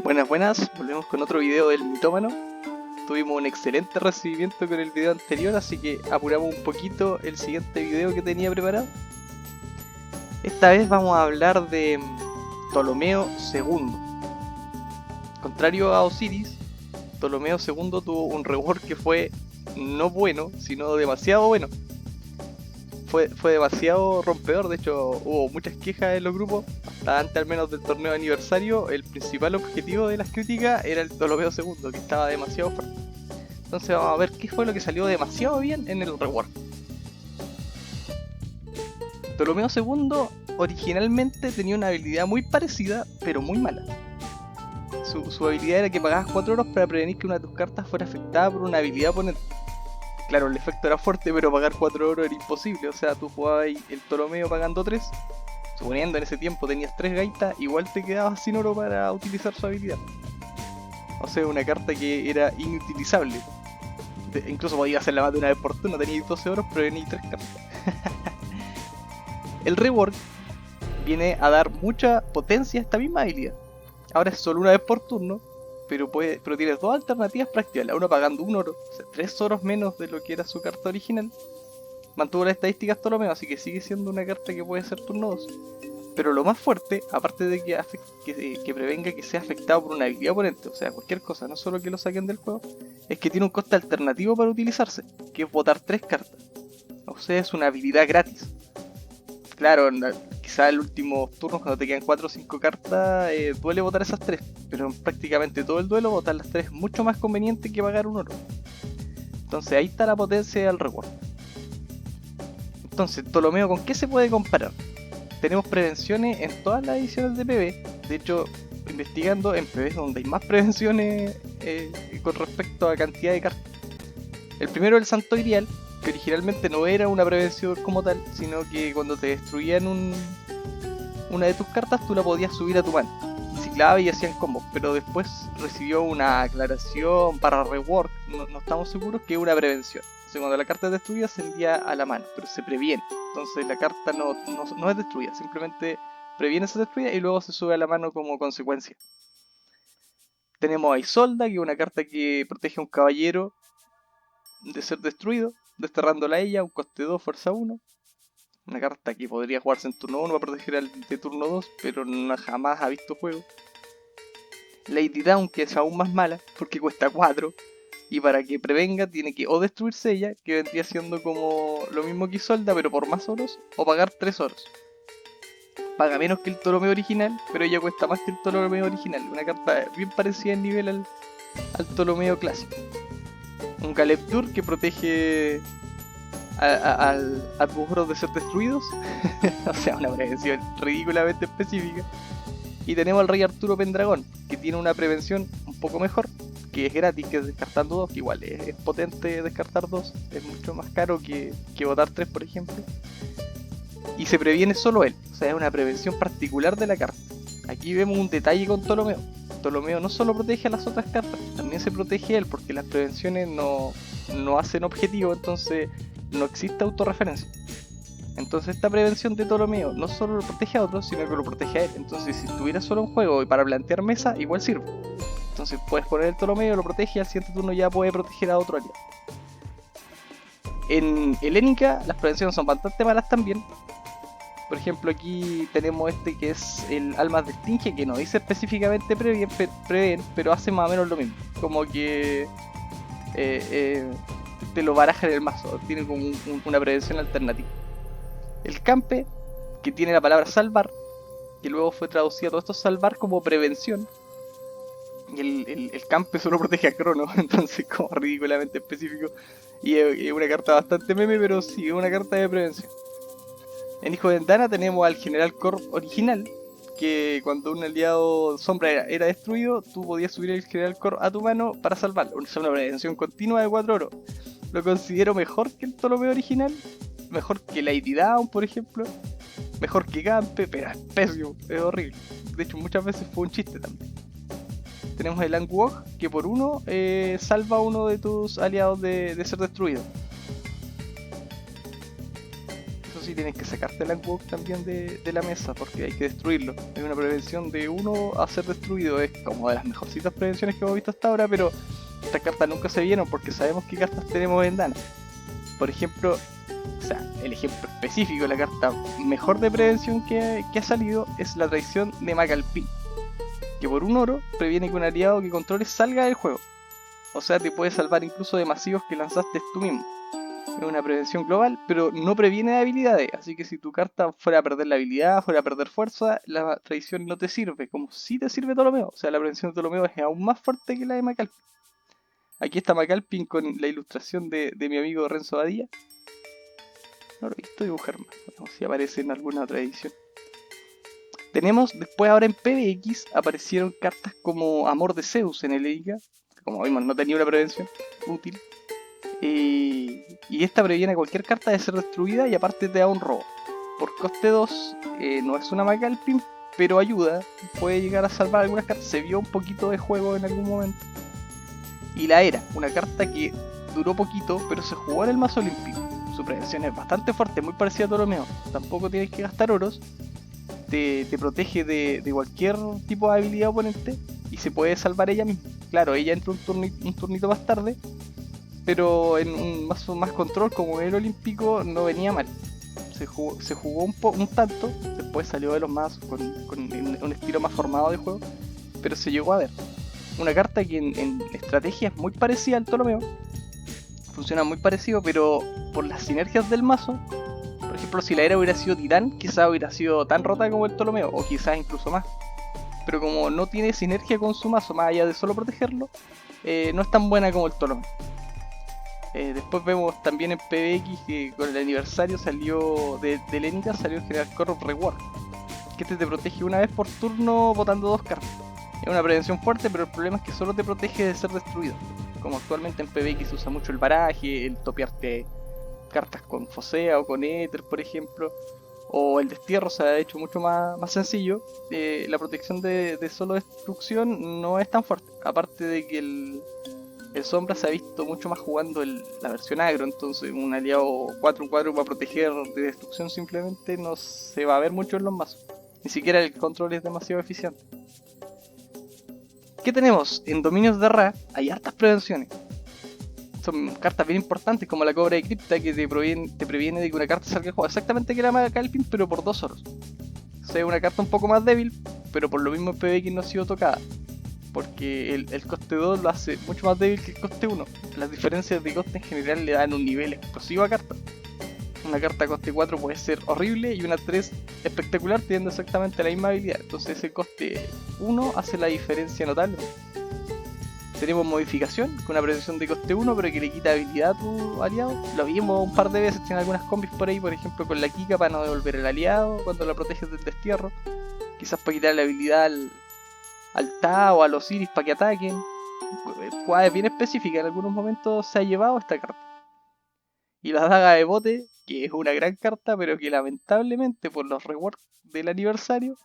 Buenas, buenas, volvemos con otro video del mitómano. Tuvimos un excelente recibimiento con el video anterior, así que apuramos un poquito el siguiente video que tenía preparado. Esta vez vamos a hablar de Ptolomeo II. Contrario a Osiris, Ptolomeo II tuvo un rework que fue no bueno, sino demasiado bueno. Fue demasiado rompedor, de hecho hubo muchas quejas en los grupos, hasta antes al menos del torneo de aniversario. El principal objetivo de las críticas era el Ptolomeo II, que estaba demasiado fuerte. Entonces vamos a ver qué fue lo que salió demasiado bien en el rework. Ptolomeo II originalmente tenía una habilidad muy parecida, pero muy mala. Su habilidad era que pagabas 4 oros para prevenir que una de tus cartas fuera afectada por una habilidad oponente. Claro, el efecto era fuerte, pero pagar 4 oros era imposible. O sea, tú jugabas el Ptolomeo pagando 3. Suponiendo en ese tiempo tenías 3 gaitas, igual te quedabas sin oro para utilizar su habilidad. O sea, una carta que era inutilizable. Incluso podías hacerla más de una vez por turno, tenías 12 oros, pero tenías 3 cartas. El rework viene a dar mucha potencia a esta misma habilidad. Ahora es solo una vez por turno, pero tienes dos alternativas para activarla. Uno pagando 1 oro, o sea, 3 oros menos de lo que era su carta original. Mantuvo las estadísticas Ptolomeo, así que sigue siendo una carta que puede ser turno 2. Pero lo más fuerte, aparte de que prevenga que sea afectado por una habilidad oponente, o sea, cualquier cosa, no solo que lo saquen del juego, es que tiene un coste alternativo para utilizarse, que es botar 3 cartas. O sea, es una habilidad gratis. Claro, quizá en los últimos turnos, cuando te quedan 4 o 5 cartas, duele botar esas 3, pero en prácticamente todo el duelo, botar las 3 es mucho más conveniente que pagar 1 oro. Entonces ahí está la potencia del rework. Entonces, Ptolomeo, ¿con qué se puede comparar? Tenemos prevenciones en todas las ediciones de PB. De hecho, investigando en PB donde hay más prevenciones con respecto a cantidad de cartas. El primero es el Santo Grial, que originalmente no era una prevención como tal, sino que cuando te destruían una de tus cartas, tú la podías subir a tu mano. Ciclaba y hacían combos, pero después recibió una aclaración para rework, no estamos seguros, que es una prevención. O sea, cuando la carta es destruida se envía a la mano, pero se previene. Entonces la carta no es destruida, simplemente previene ser destruida y luego se sube a la mano como consecuencia. Tenemos a Isolda, que es una carta que protege a un caballero de ser destruido, desterrándola a ella, un coste 2, fuerza 1. Una carta que podría jugarse en turno 1 para proteger al de turno 2, pero jamás ha visto juego. Lady Down, que es aún más mala, porque cuesta 4. Y para que prevenga tiene que o destruirse ella, que vendría siendo como lo mismo que Isolda, pero por más oros, o pagar 3 oros. Paga menos que el Ptolomeo original, pero ella cuesta más que el Ptolomeo original. Una carta bien parecida en nivel al Ptolomeo clásico. Un Caleptur que protege a tus oros de ser destruidos. O sea, una prevención ridículamente específica. Y tenemos al Rey Arturo Pendragón, que tiene una prevención un poco mejor, que es gratis, que es descartando 2, que igual es potente descartar 2, es mucho más caro que botar 3, por ejemplo. Y se previene solo él, o sea, es una prevención particular de la carta. Aquí vemos un detalle con Ptolomeo. Ptolomeo no solo protege a las otras cartas, también se protege él, porque las prevenciones no hacen objetivo, entonces no existe autorreferencia. Entonces esta prevención de Ptolomeo no solo lo protege a otros, sino que lo protege a él. Entonces si estuviera solo en juego y para plantear mesa, igual sirve. Entonces puedes poner el Ptolomeo, lo protege y al siguiente turno ya puede proteger a otro aliado. En Helénica las prevenciones son bastante malas también. Por ejemplo, aquí tenemos este que es el Almas de Estinge, que no dice específicamente prevén, pero hace más o menos lo mismo. Como que te lo baraja en el mazo, tiene como una prevención alternativa. El Campe, que tiene la palabra salvar, que luego fue traducida todo esto salvar como prevención. Y el Campe solo protege a Crono, entonces como ridículamente específico. Y es una carta bastante meme, pero sí, es una carta de prevención. En Hijo de Ventana tenemos al General Corp original, que cuando un aliado sombra era destruido, tú podías subir el General Corp a tu mano para salvarlo. Es una prevención continua de 4 oro. Lo considero mejor que el Ptolomeo original, mejor que Lady Down, por ejemplo, mejor que Campe, pero es pésimo, es horrible. De hecho, muchas veces fue un chiste también. Tenemos el Angwog, que por 1 salva a uno de tus aliados de ser destruido. sí tienes que sacarte el Landwalk también de la mesa, porque hay que destruirlo. Hay una prevención de 1 a ser destruido, es como de las mejorcitas prevenciones que hemos visto hasta ahora, pero estas cartas nunca se vieron porque sabemos qué cartas tenemos en Dana. Por ejemplo, o sea, el ejemplo específico, la carta mejor de prevención que ha salido es la traición de Macalpin, que por 1 oro previene que un aliado que controles salga del juego. O sea, te puede salvar incluso de masivos que lanzaste tú mismo. Es una prevención global, pero no previene de habilidades, así que si tu carta fuera a perder la habilidad, fuera a perder fuerza, la traición no te sirve, como si te sirve Ptolomeo. O sea, la prevención de Ptolomeo es aún más fuerte que la de Macalpin. Aquí está Macalpin con la ilustración de mi amigo Renzo Badía. No lo he visto dibujar más, veamos si aparece en alguna otra edición. Tenemos, después ahora en PBX, aparecieron cartas como Amor de Zeus en el Erika, que como vimos no tenía una prevención útil. Y esta previene a cualquier carta de ser destruida y aparte te da un robo. Por coste 2, no es una Macalpin, pero ayuda, puede llegar a salvar algunas cartas, se vio un poquito de juego en algún momento. Y la Era, una carta que duró poquito, pero se jugó en el mazo olímpico. Su prevención es bastante fuerte, muy parecida a Ptolomeo. Tampoco tienes que gastar oros. Te protege de cualquier tipo de habilidad oponente y se puede salvar ella misma. Claro, ella entra un turnito más tarde, pero en un mazo más control como el olímpico no venía mal. Se jugó un tanto, después salió de los mazos con un estilo más formado de juego, pero se llegó a ver. Una carta que en estrategia es muy parecida al Ptolomeo, funciona muy parecido, pero por las sinergias del mazo, por ejemplo, si la Era hubiera sido Titán, quizás hubiera sido tan rota como el Ptolomeo, o quizás incluso más. Pero como no tiene sinergia con su mazo, más allá de solo protegerlo, no es tan buena como el Ptolomeo. Después vemos también en PBX que con el aniversario salió de Lenica, salió el General Corrupt Reward, que este te protege una vez por turno botando 2 cartas. Es una prevención fuerte, pero el problema es que solo te protege de ser destruido. Como actualmente en PBX se usa mucho el baraje, el topearte cartas con Fosea o con Éter, por ejemplo, o el destierro se ha hecho mucho más sencillo. La protección de solo destrucción no es tan fuerte, aparte de que el Sombra se ha visto mucho más jugando la versión agro, entonces un aliado 4-4 para proteger de destrucción simplemente no se va a ver mucho en los mazos. Ni siquiera el control es demasiado eficiente. ¿Qué tenemos? En dominios de Ra hay hartas prevenciones. Son cartas bien importantes como la Cobra de Cripta, que te previene de que una carta salga del juego exactamente que la Macalpin, pero por 2 oros. O sea, una carta un poco más débil, pero por lo mismo en PBX no ha sido tocada, porque el coste 2 lo hace mucho más débil que el coste 1. Las diferencias de coste en general le dan un nivel explosivo a carta. Una carta coste 4 puede ser horrible y una 3 espectacular teniendo exactamente la misma habilidad. Entonces ese coste 1 hace la diferencia notable. Tenemos modificación con una prevención de coste 1 pero que le quita habilidad a tu aliado. Lo vimos un par de veces, tiene algunas combis por ahí, por ejemplo con la Kika para no devolver el aliado cuando la proteges del destierro. Quizás para quitar la habilidad al Ta o a los Osiris para que ataquen. Jugadas bien específicas, en algunos momentos se ha llevado esta carta. Y la Daga de Bote, que es una gran carta, pero que lamentablemente por los rewards del aniversario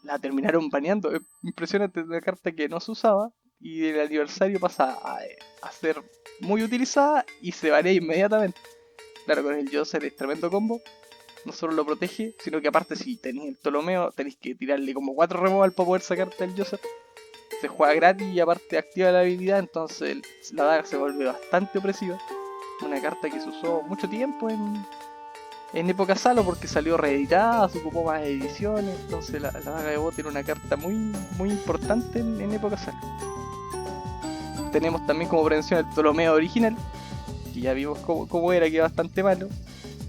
la terminaron baneando. Es impresionante, una carta que no se usaba y del aniversario pasa a ser muy utilizada y se banea inmediatamente. Claro, con el Joser es tremendo combo. No solo lo protege, sino que aparte si tenéis el Ptolomeo tenéis que tirarle como 4 removal para poder sacarte el Joser. Se juega gratis y aparte activa la habilidad, entonces la daga se vuelve bastante opresiva. Una carta que se usó mucho tiempo en época Salo porque salió reeditada, se ocupó más ediciones, entonces la daga de bote era una carta muy importante en época Salo. Tenemos también como prevención el Ptolomeo original, que ya vimos cómo era, que era bastante malo.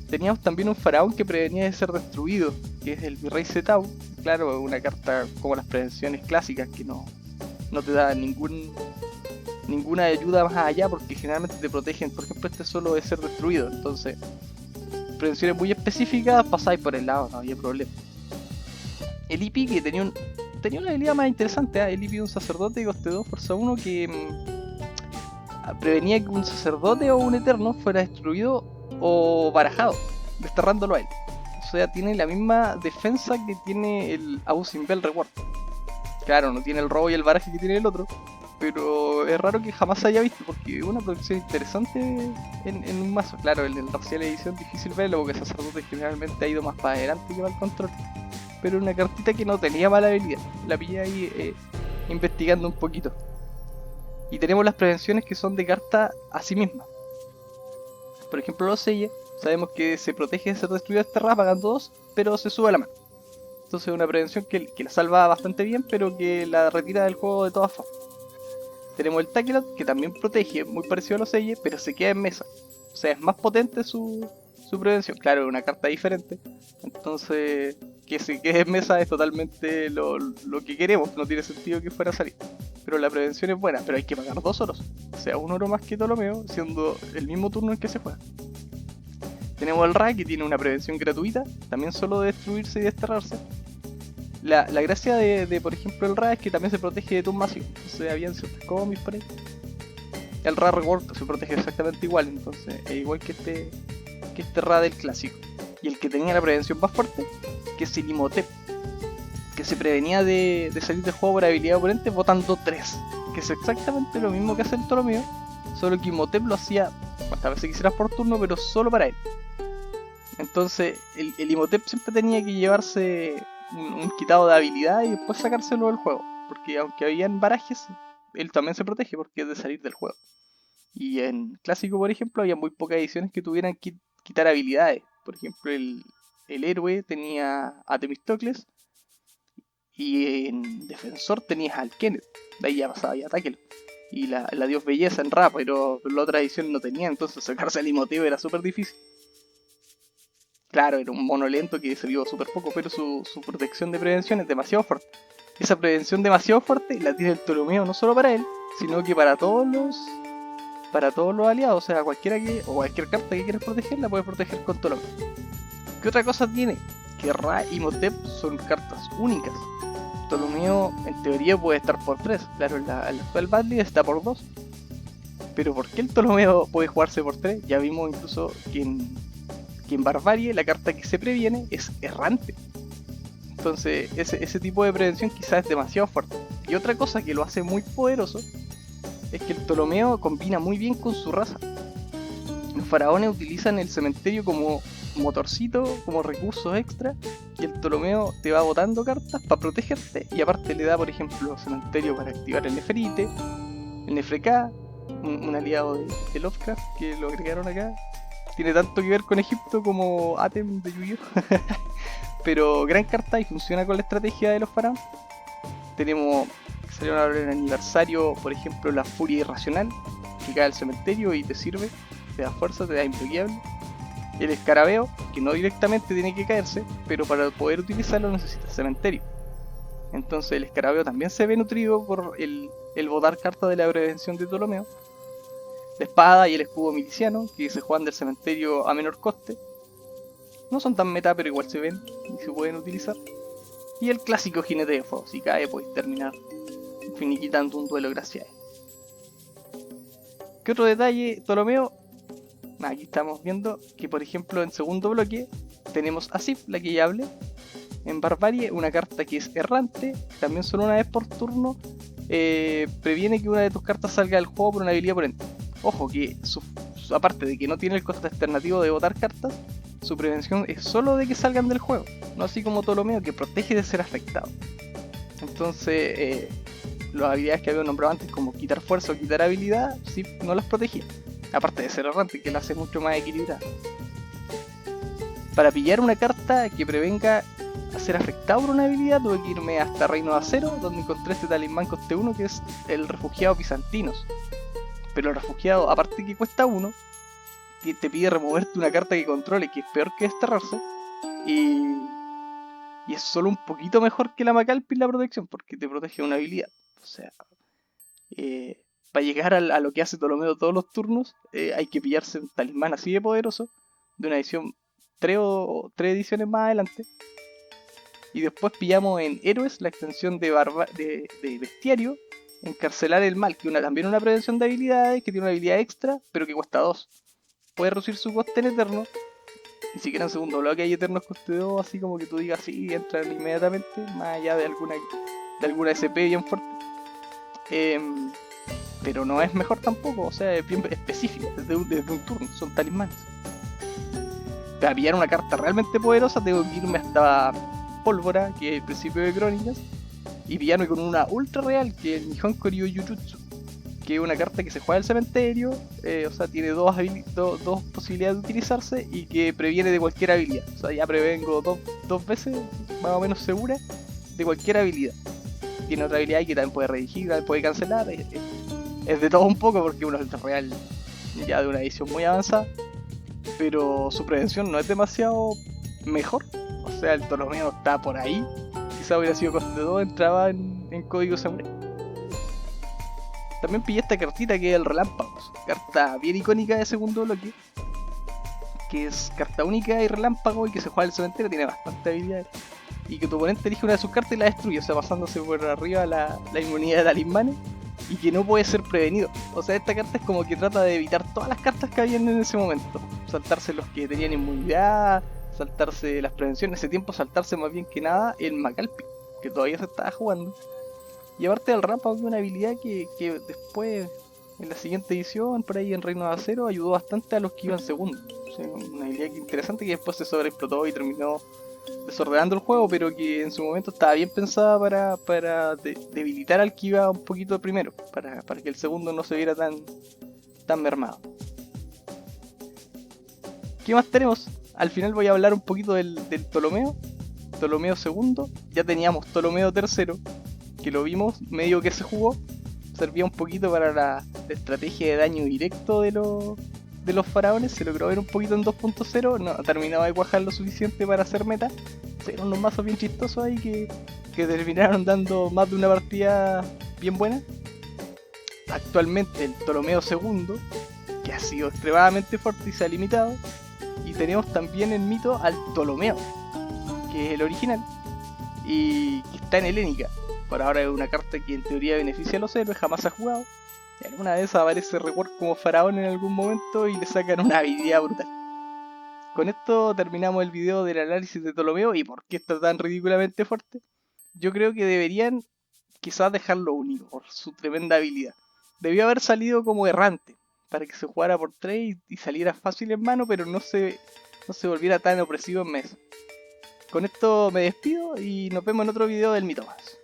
Teníamos también un faraón que prevenía de ser destruido, que es el Virrey Zetau. Claro, una carta como las prevenciones clásicas que no te da ninguna ayuda más allá porque generalmente te protegen. Por ejemplo, este solo de ser destruido, entonces prevenciones muy específicas pasáis por el lado, no había problema. El Ipi que tenía una habilidad más interesante, el Ipi de un sacerdote de coste 2 fuerza 1 que prevenía que un sacerdote o un eterno fuera destruido o barajado, desterrándolo a él. O sea, tiene la misma defensa que tiene el Abusing Bell Reward. Claro, no tiene el robo y el baraje que tiene el otro, pero es raro que jamás se haya visto, porque es una producción interesante en un mazo. Claro, en el Racial Edición difícil verlo, porque Sacerdote generalmente ha ido más para adelante que para el control. Pero una cartita que no tenía mala habilidad, la pillé ahí investigando un poquito. Y tenemos las prevenciones que son de carta a sí misma. Por ejemplo, los Selles, sabemos que se protege de ser destruido este Terra pagando 2, pero se sube a la mano. Entonces es una prevención que la salva bastante bien, pero que la retira del juego de todas formas. Tenemos el Takelot, que también protege, muy parecido a los Selles, pero se queda en mesa. O sea, es más potente su prevención. Claro, es una carta diferente. Entonces, que se quede en mesa es totalmente lo que queremos. No tiene sentido que fuera a salir. Pero la prevención es buena, pero hay que pagar 2 oros. O sea, 1 oro más que Ptolomeo, siendo el mismo turno en que se juega. Tenemos el Ra, que tiene una prevención gratuita, también solo de destruirse y desterrarse. La gracia de, por ejemplo, el Ra es que también se protege de Tomb masivo. Entonces habían ciertos cómics por ahí. El Ra Rework se protege exactamente igual, entonces es igual que este Ra del clásico. Y el que tenía la prevención más fuerte, que es el Imhotep, que se prevenía de salir del juego por habilidad oponente votando 3. Que es exactamente lo mismo que hace el Ptolomeo, solo que Imhotep lo hacía cuantas veces quisieras por turno, pero solo para él. Entonces el Imhotep siempre tenía que llevarse un quitado de habilidad y después sacárselo del juego. Porque aunque habían barajes, él también se protege porque es de salir del juego. Y en clásico, por ejemplo, había muy pocas ediciones que tuvieran que quitar habilidades. Por ejemplo, el héroe tenía a Temistocles y en defensor tenías al Kenneth. De ahí ya pasaba y ataque. Y la dios belleza en Ra, pero la otra edición no tenía, entonces sacarse al Imhotep era súper difícil. Claro, era un mono lento que se vio súper poco, pero su protección de prevención es demasiado fuerte. Esa prevención demasiado fuerte la tiene el Ptolomeo no solo para él, sino que para todos los aliados. O sea, cualquier carta que quieras proteger la puedes proteger con Ptolomeo. ¿Qué otra cosa tiene? Que Ra y Imhotep son cartas únicas. Ptolomeo en teoría puede estar por 3, claro, en la actual Badly está por 2. Pero ¿por qué el Ptolomeo puede jugarse por 3? Ya vimos incluso que en Barbarie la carta que se previene es errante. Entonces ese tipo de prevención quizás es demasiado fuerte. Y otra cosa que lo hace muy poderoso es que el Ptolomeo combina muy bien con su raza. Los faraones utilizan el cementerio como motorcito, como recursos extra, y el Ptolomeo te va botando cartas para protegerte, y aparte le da, por ejemplo, cementerio para activar el Neferite, el Nefreká, un aliado de Lovecraft que lo agregaron acá. Tiene tanto que ver con Egipto como Atem de Yu-Gi-Oh! Pero gran carta y funciona con la estrategia de los faraones. Tenemos que salió ahora en el aniversario, por ejemplo, la Furia Irracional, que cae al cementerio y te sirve, te da fuerza, te da imbloqueable. El Escarabeo, que no directamente tiene que caerse, pero para poder utilizarlo necesita cementerio. Entonces el Escarabeo también se ve nutrido por el botar carta de la prevención de Ptolomeo. La espada y el escudo miliciano, que se juegan del cementerio a menor coste. No son tan meta, pero igual se ven y se pueden utilizar. Y el clásico jinete de fuego, si cae podéis terminar finiquitando un duelo gracias a él. ¿Qué otro detalle? Ptolomeo, aquí estamos viendo que por ejemplo en segundo bloque tenemos a Sif, la que ya hablé. En Barbarie, una carta que es errante, también solo una vez por turno, previene que una de tus cartas salga del juego por una habilidad oponente. Ojo que aparte de que no tiene el coste alternativo de botar cartas, su prevención es solo de que salgan del juego, no así como Ptolomeo que protege de ser afectado. Entonces, las habilidades que había nombrado antes como quitar fuerza o quitar habilidad, sí, no las protegía. Aparte de ser errante, que la hace mucho más equilibrada. Para pillar una carta que prevenga a ser afectado por una habilidad, tuve que irme hasta Reino de Acero, donde encontré este talismán coste 1 que es el refugiado Bizantinos. Pero el refugiado, aparte que cuesta 1, te pide removerte una carta que controle, que es peor que desterrarse, y es solo un poquito mejor que la Macalpi la protección, porque te protege una habilidad. O sea, para llegar a lo que hace Ptolomeo todos los turnos, hay que pillarse un talismán así de poderoso, de una edición 3 ediciones más adelante. Y después pillamos en Héroes la extensión de Bestiario, Encarcelar el Mal, que también una prevención de habilidades, que tiene una habilidad extra, pero que cuesta 2. Puede reducir su coste en Eterno. Ni siquiera en segundo bloque hay Eternos coste 2, así como que tú digas, sí, entran inmediatamente, más allá de alguna SP bien fuerte. pero no es mejor tampoco, o sea, es bien específica, desde un turno, son talismanes. Para pillar una carta realmente poderosa tengo que irme hasta Pólvora, que es el principio de Crónicas, y pillarme con una ultra real, que es el Nihon Koryu Jujutsu, que es una carta que se juega del cementerio, o sea, tiene dos posibilidades de utilizarse y que previene de cualquier habilidad. O sea, ya prevengo dos veces, más o menos segura, de cualquier habilidad. Tiene otra habilidad que también puede redirigir, también puede cancelar, es de todo un poco porque uno es real ya de una edición muy avanzada, pero su prevención no es demasiado mejor. O sea, el Ptolomeo está por ahí. Quizá hubiera sido coste 2, entraba en código samurai. También pillé esta cartita que es el Relámpagos, carta bien icónica de segundo bloque, que es carta única y relámpago y que se juega en el cementerio, tiene bastante habilidades. Y que tu oponente elige una de sus cartas y la destruye, o sea, pasándose por arriba la inmunidad de talismanes y que no puede ser prevenido. O sea, esta carta es como que trata de evitar todas las cartas que habían en ese momento. Saltarse los que tenían inmunidad, saltarse las prevenciones, ese tiempo saltarse más bien que nada el Macalpi, que todavía se estaba jugando. Y aparte del Rampage de una habilidad que después, en la siguiente edición, por ahí en Reino de Acero, ayudó bastante a los que iban segundos. O sea, una habilidad interesante que después se sobreexplotó y terminó desordenando el juego, pero que en su momento estaba bien pensada para debilitar al que iba un poquito primero, para que el segundo no se viera tan mermado. ¿Qué más tenemos? Al final voy a hablar un poquito del Ptolomeo. Ptolomeo segundo, ya teníamos Ptolomeo tercero, que lo vimos, medio que se jugó, servía un poquito para la estrategia de daño directo de los faraones, se logró ver un poquito en 2.0, no terminaba de cuajar lo suficiente para hacer meta, eran unos mazos bien chistosos ahí que terminaron dando más de una partida bien buena. Actualmente el Ptolomeo II, que ha sido extremadamente fuerte y se ha limitado, y tenemos también el mito al Ptolomeo, que es el original, y que está en Helénica. Por ahora es una carta que en teoría beneficia a los héroes, jamás se ha jugado. Y alguna vez aparece Rework como faraón en algún momento y le sacan una habilidad brutal. Con esto terminamos el video del análisis de Ptolomeo y por qué está tan ridículamente fuerte. Yo creo que deberían quizás dejarlo único por su tremenda habilidad. Debió haber salido como errante, para que se jugara por 3 y saliera fácil en mano, pero no se volviera tan opresivo en mesa. Con esto me despido y nos vemos en otro video del Mito Más.